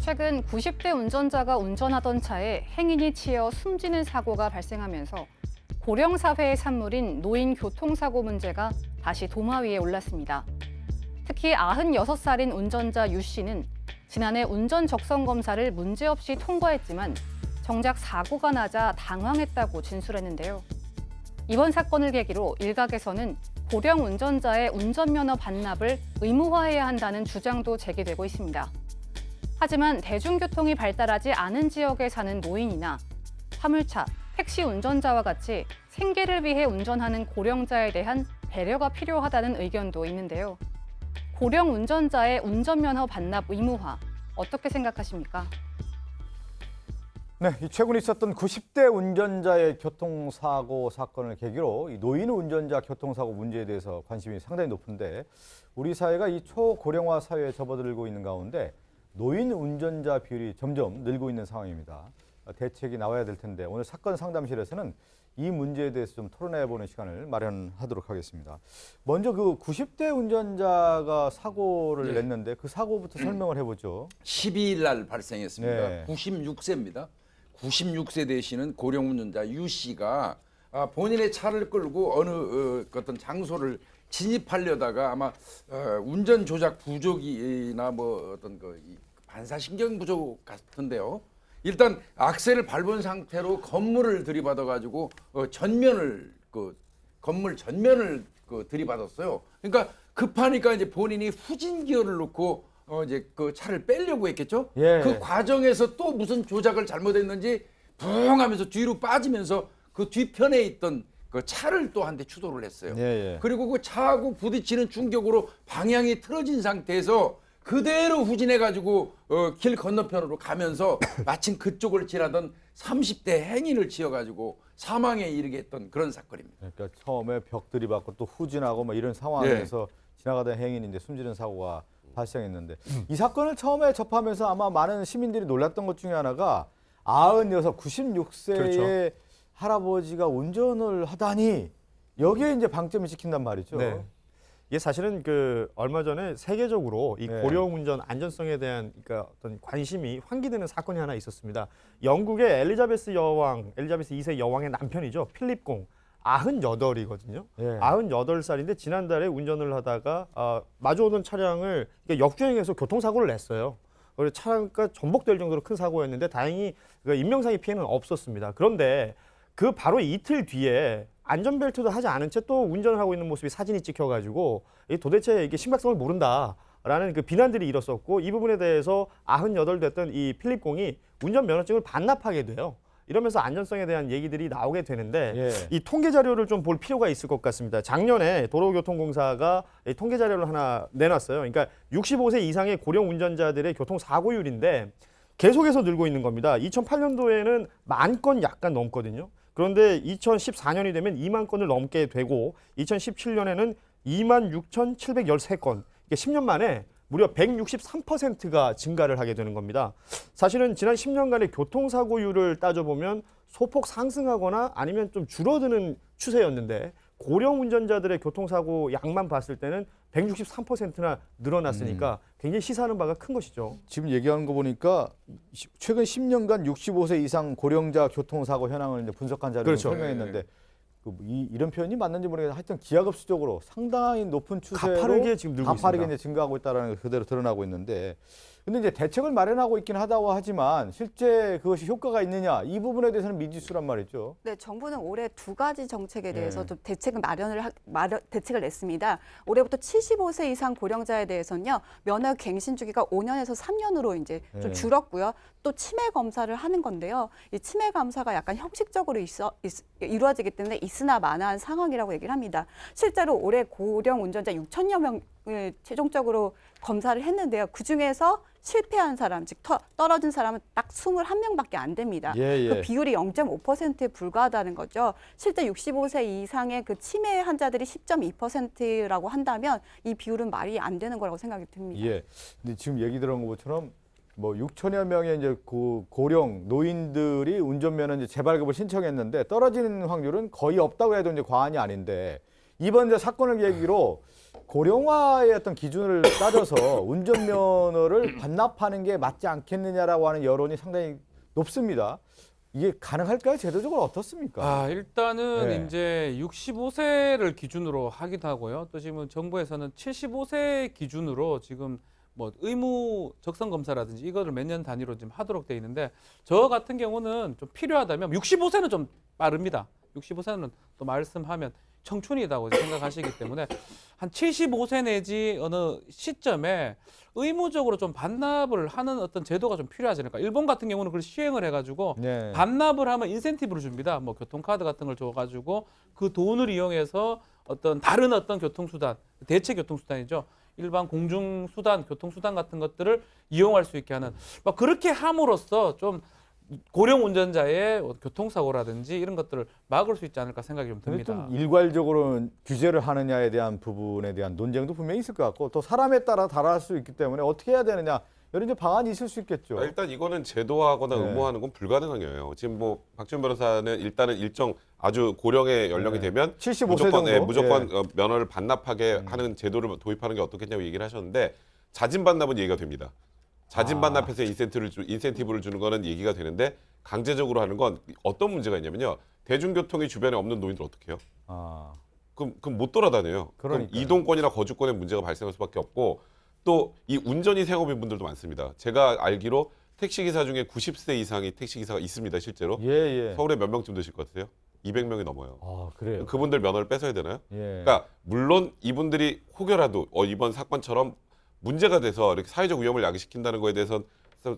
최근 90대 운전자가 운전하던 차에 행인이 치여 숨지는 사고가 발생하면서 고령 사회의 산물인 노인 교통사고 문제가 다시 도마 위에 올랐습니다. 특히 96살인 운전자 유 씨는 지난해 운전 적성 검사를 문제없이 통과했지만 정작 사고가 나자 당황했다고 진술했는데요. 이번 사건을 계기로 일각에서는 고령 운전자의 운전면허 반납을 의무화해야 한다는 주장도 제기되고 있습니다. 하지만 대중교통이 발달하지 않은 지역에 사는 노인이나 화물차, 택시 운전자와 같이 생계를 위해 운전하는 고령자에 대한 배려가 필요하다는 의견도 있는데요. 고령 운전자의 운전면허 반납 의무화, 어떻게 생각하십니까? 네, 최근 있었던 90대 운전자의 교통사고 사건을 계기로 이 노인 운전자 교통사고 문제에 대해서 관심이 상당히 높은데 우리 사회가 이 초고령화 사회에 접어들고 있는 가운데 노인 운전자 비율이 점점 늘고 있는 상황입니다. 대책이 나와야 될 텐데 오늘 사건 상담실에서는 이 문제에 대해서 좀 토론해보는 시간을 마련하도록 하겠습니다. 먼저 그 90대 운전자가 사고를 냈는데 그 사고부터 설명을 해보죠. 12일 날 발생했습니다. 네. 96세입니다. 96세 되시는 고령 운전자 유 씨가 본인의 차를 끌고 어느 어떤 장소를 진입하려다가 아마 운전 조작 부족이나 뭐 어떤 반사신경 부족 같은데요. 일단 악셀을 밟은 상태로 건물을 들이받아 가지고 건물 전면을 들이받았어요. 그러니까 급하니까 이제 본인이 후진 기어를 놓고 이제 그 차를 빼려고 했겠죠. 예. 그 과정에서 또 무슨 조작을 잘못했는지 붕 하면서 뒤로 빠지면서 그 뒤편에 있던 그 차를 또 한 대 추돌을 했어요. 예. 그리고 그 차하고 부딪히는 충격으로 방향이 틀어진 상태에서 그대로 후진해가지고 길 건너편으로 가면서 마침 그쪽을 지나던 30대 행인을 치여가지고 사망에 이르게 했던 그런 사건입니다. 그러니까 처음에 벽 들이받고 또 후진하고 뭐 이런 상황에서 지나가던 행인인데 숨지는 사고가 발생했는데 이 사건을 처음에 접하면서 아마 많은 시민들이 놀랐던 것 중에 하나가 96, 96세의 그렇죠. 할아버지가 운전을 하다니 여기에 이제 방점이 찍힌단 말이죠. 네. 이게 사실은 그 얼마 전에 세계적으로 이 네. 고령 운전 안전성에 대한 그러니까 어떤 관심이 환기되는 사건이 하나 있었습니다. 영국의 엘리자베스 2세 여왕의 남편이죠. 필립 공. 98이거든요. 예. 98살인데 지난달에 운전을 하다가 마주오던 차량을 역주행해서 교통사고를 냈어요. 그래서 차가 전복될 정도로 큰 사고였는데 다행히 인명상의 피해는 없었습니다. 그런데 그 바로 이틀 뒤에 안전벨트도 하지 않은 채 또 운전을 하고 있는 모습이 사진이 찍혀가지고 도대체 이게 심각성을 모른다라는 그 비난들이 일었었고 이 부분에 대해서 98 됐던 이 필립 공이 운전면허증을 반납하게 돼요. 이러면서 안전성에 대한 얘기들이 나오게 되는데 예. 이 통계 자료를 좀 볼 필요가 있을 것 같습니다. 작년에 도로교통공사가 이 통계 자료를 하나 내놨어요. 그러니까 65세 이상의 고령 운전자들의 교통사고율인데 계속해서 늘고 있는 겁니다. 2008년도에는 10,000건 약간 넘거든요. 그런데 2014년이 되면 2만 건을 넘게 되고 2017년에는 26,713건. 이게 10년 만에 무려 163%가 증가를 하게 되는 겁니다. 사실은 지난 10년간의 교통사고율을 따져보면 소폭 상승하거나 아니면 좀 줄어드는 추세였는데 고령 운전자들의 교통사고 양만 봤을 때는 163%나 늘어났으니까 굉장히 시사하는 바가 큰 것이죠. 지금 얘기하는 거 보니까 최근 10년간 65세 이상 고령자 교통사고 현황을 이제 분석한 자료를 그렇죠. 설명했는데 이런 표현이 맞는지 모르겠는데 하여튼 기하급수적으로 상당히 높은 추세로 가파르게 지금 늘고 가파르게 있습니다. 이제 증가하고 있다는 게 그대로 드러나고 있는데 근데 이제 대책을 마련하고 있긴 하다고 하지만 실제 그것이 효과가 있느냐 이 부분에 대해서는 미지수란 말이죠. 네, 정부는 올해 2가지 정책에 대해서 네. 좀 대책을 냈습니다. 올해부터 75세 이상 고령자에 대해서는요, 면허 갱신 주기가 5년에서 3년으로 이제 좀 네. 줄었고요. 또 치매 검사를 하는 건데요. 이 치매 검사가 약간 형식적으로 이루어지기 때문에 있으나 마나한 상황이라고 얘기를 합니다. 실제로 올해 고령 운전자 6천여 명을 최종적으로 검사를 했는데요. 그 중에서 실패한 사람, 즉 떨어진 사람은 딱 21명밖에 안 됩니다. 예. 그 비율이 0.5%에 불과하다는 거죠. 실제 65세 이상의 그 치매 환자들이 10.2%라고 한다면 이 비율은 말이 안 되는 거라고 생각이 듭니다. 예. 근데 지금 얘기 들은 것처럼 뭐 6천여 명의 이제 고령 노인들이 운전면허 이제 재발급을 신청했는데 떨어지는 확률은 거의 없다고 해도 이제 과언이 아닌데 이번 이제 사건을 계기로 고령화의 어떤 기준을 따져서 운전면허를 반납하는 게 맞지 않겠느냐라고 하는 여론이 상당히 높습니다. 이게 가능할까요? 제도적으로 어떻습니까? 일단은 네. 이제 65세를 기준으로 하기도 하고요. 또 지금 정부에서는 75세 기준으로 지금 뭐 의무 적성 검사라든지 이거를 몇 년 단위로 지금 하도록 돼 있는데 저 같은 경우는 좀 필요하다면 65세는 좀 빠릅니다. 65세는 또 말씀하면 청춘이라고 생각하시기 때문에 한 75세 내지 어느 시점에 의무적으로 좀 반납을 하는 어떤 제도가 좀 필요하지 않을까. 일본 같은 경우는 그걸 시행을 해가지고 네. 반납을 하면 인센티브를 줍니다. 뭐 교통카드 같은 걸 줘가지고 그 돈을 이용해서 어떤 다른 어떤 교통수단, 대체 교통수단이죠. 일반 공중수단, 교통수단 같은 것들을 이용할 수 있게 하는 막 그렇게 함으로써 좀 고령 운전자의 교통사고라든지 이런 것들을 막을 수 있지 않을까 생각이 좀 근데 듭니다. 좀 일괄적으로 규제를 하느냐에 대한 부분에 대한 논쟁도 분명히 있을 것 같고 또 사람에 따라 다를 수 있기 때문에 어떻게 해야 되느냐 이런 이제 방안이 있을 수 있겠죠. 일단 이거는 제도화하거나 네. 의무화하는 건 불가능한 거예요. 지금 뭐 박지원 변호사는 일단은 일정 아주 고령의 연령이 네. 되면 75세 무조건 정도? 예. 무조건 면허를 반납하게 하는 제도를 도입하는 게 어떻겠냐고 얘기를 하셨는데 자진 반납은 얘기가 됩니다. 자진 반납해서 인센티브를 주는 거는 얘기가 되는데 강제적으로 하는 건 어떤 문제가 있냐면요. 대중교통이 주변에 없는 노인들 어떻게 해요? 아, 그럼 못 돌아다녀요. 그럼 그러니까요. 이동권이나 거주권에 문제가 발생할 수밖에 없고 또 이 운전이 생업인 분들도 많습니다. 제가 알기로 택시기사 중에 90세 이상의 택시기사가 있습니다. 실제로. 예, 예. 서울에 몇 명쯤 되실 것 같으세요? 200명이 넘어요. 아, 그래요. 그분들 면허를 뺏어야 되나요? 예. 그러니까 물론 이분들이 혹여라도 이번 사건처럼 문제가 돼서 이렇게 사회적 위험을 야기시킨다는 거에 대해서는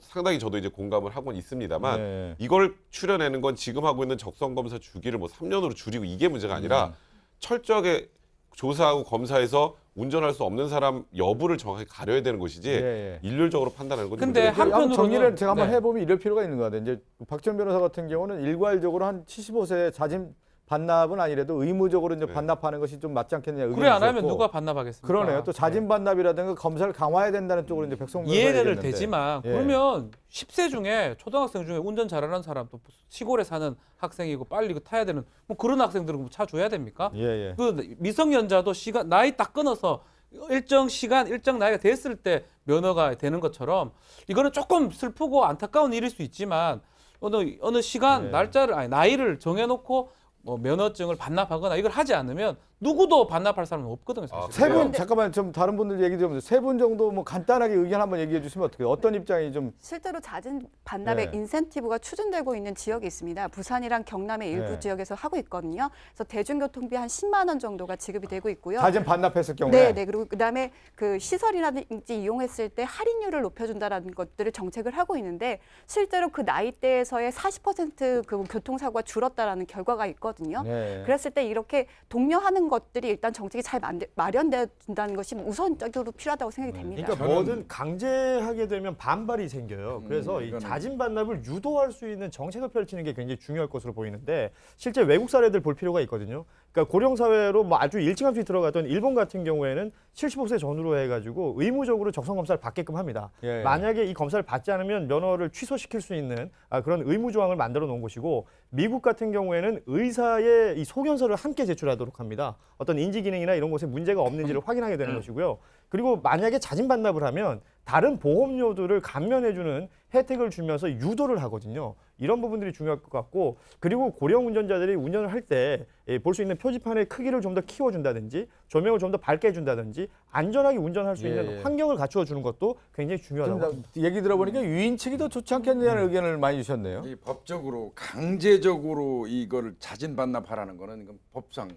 상당히 저도 이제 공감을 하고는 있습니다만 네. 이걸 추려내는 건 지금 하고 있는 적성검사 주기를 뭐 3년으로 줄이고 이게 문제가 아니라 철저하게 조사하고 검사해서 운전할 수 없는 사람 여부를 정확히 가려야 되는 것이지 예, 예. 일률적으로 판단하는 건 근데 문제가 한편으로는- 정리를 제가 한번 네. 해보면 이럴 필요가 있는 것 같아요. 이제 박지원 변호사 같은 경우는 일괄적으로 한 75세 자진 반납은 아니라도 의무적으로 이제 네. 반납하는 것이 좀 맞지 않겠느냐 의견이 그래 안 하면 있었고. 누가 반납하겠습니까? 그러네요. 또 자진 반납이라든가 검사를 강화해야 된다는 쪽으로 이제 백성 변호사 이해를 얘기했는데. 되지만 예. 그러면 10세 중에 초등학생 중에 운전 잘하는 사람 또 시골에 사는 학생이고 빨리 그 타야 되는 뭐 그런 학생들은 차 줘야 됩니까? 예, 예. 그 미성년자도 시간 나이 딱 끊어서 일정 시간 일정 나이가 됐을 때 면허가 되는 것처럼 이거는 조금 슬프고 안타까운 일일 수 있지만 어느 시간 네. 날짜를 아니 나이를 정해놓고 뭐 면허증을 반납하거나 이걸 하지 않으면 누구도 반납할 사람은 없거든요. 사실. 세 분 네. 잠깐만 좀 다른 분들 얘기 좀 세 분 정도 뭐 간단하게 의견 한번 얘기해 주시면 어떻게 어떤 입장이 좀 실제로 잦은 반납의 네. 인센티브가 추진되고 있는 지역이 있습니다. 부산이랑 경남의 일부 네. 지역에서 하고 있거든요. 그래서 대중교통비 한 10만 원 정도가 지급이 되고 있고요. 자진 반납했을 경우에 네, 네. 그리고 그다음에 그 시설이라든지 이용했을 때 할인율을 높여준다라는 것들을 정책을 하고 있는데 실제로 그 나이대에서의 40%그 교통사고가 줄었다라는 결과가 있거든요. 네. 그랬을 때 이렇게 독려하는 것들이 일단 정책이 잘 마련된다는 것이 우선적으로 필요하다고 생각이 됩니다. 그러니까 뭐든 강제하게 되면 반발이 생겨요. 그래서 이 이거는- 자진 반납을 유도할 수 있는 정책을 펼치는 게 굉장히 중요할 것으로 보이는데 실제 외국 사례들 볼 필요가 있거든요. 그러니까 고령 사회로 뭐 아주 일찌감치 들어갔던 일본 같은 경우에는 75세 전후로 해가지고 의무적으로 적성 검사를 받게끔 합니다. 예. 만약에 이 검사를 받지 않으면 면허를 취소시킬 수 있는 그런 의무 조항을 만들어 놓은 것이고 미국 같은 경우에는 의사의 이 소견서를 함께 제출하도록 합니다. 어떤 인지 기능이나 이런 곳에 문제가 없는지를 확인하게 되는 것이고요. 그리고 만약에 자진 반납을 하면 다른 보험료들을 감면해주는 혜택을 주면서 유도를 하거든요. 이런 부분들이 중요할 것 같고 그리고 고령 운전자들이 운전을 할 때 볼 수 있는 표지판의 크기를 좀 더 키워준다든지 조명을 좀 더 밝게 해준다든지 안전하게 운전할 수 있는 예. 환경을 갖추어 주는 것도 굉장히 중요하다고 좀 합니다. 얘기 들어보니까 유인 측이 더 좋지 않겠느냐는 의견을 많이 주셨네요. 이 법적으로 강제적으로 이걸 자진 반납하라는 거는 이건 법상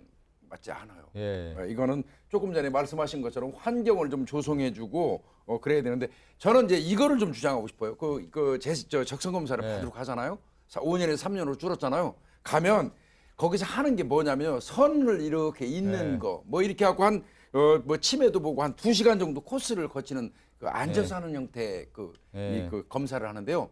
맞지 않아요. 예. 이거는 조금 전에 말씀하신 것처럼 환경을 좀 조성해주고 그래야 되는데 저는 이제 이거를 좀 주장하고 싶어요. 저 적성 검사를 네. 받도록 하잖아요. 5년에서 3년으로 줄었잖아요. 가면 거기서 하는 게 뭐냐면 선을 이렇게 잇는 네. 거, 뭐 이렇게 하고 뭐 치매도 보고 한 2시간 정도 코스를 거치는 그 앉아서 하는 형태의 네. 그 검사를 하는데요.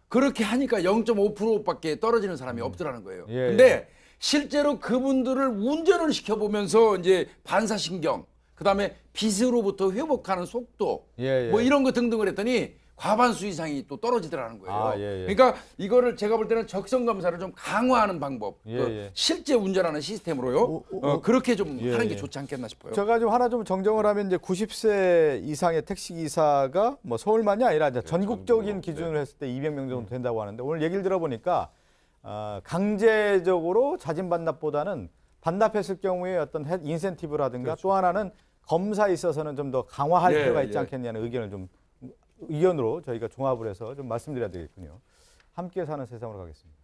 그렇게 하니까 0.5%밖에 떨어지는 사람이 없더라는 거예요. 예, 근데 실제로 그분들을 운전을 시켜보면서 이제 반사신경, 그다음에 빛으로부터 회복하는 속도, 예, 예. 뭐 이런 거 등등을 했더니 과반수 이상이 또 떨어지더라는 거예요. 아, 예, 예. 그러니까 이거를 제가 볼 때는 적성 검사를 좀 강화하는 방법, 예, 그 예. 실제 운전하는 시스템으로요. 그렇게 좀 예, 하는 게 예. 좋지 않겠나 싶어요. 제가 좀 하나 좀 정정을 하면 이제 90세 이상의 택시 기사가 뭐 서울만이 아니라 이제 전국적인 전국, 기준으로 했을 때 200명 정도 된다고 하는데 오늘 얘기를 들어보니까 강제적으로 자진 반납보다는 반납했을 경우에 어떤 인센티브라든가 또 하나는 검사에 있어서는 좀 더 강화할 예, 필요가 있지 예. 않겠냐는 의견을 좀 의견으로 저희가 종합을 해서 좀 말씀드려야 되겠군요. 함께 사는 세상으로 가겠습니다.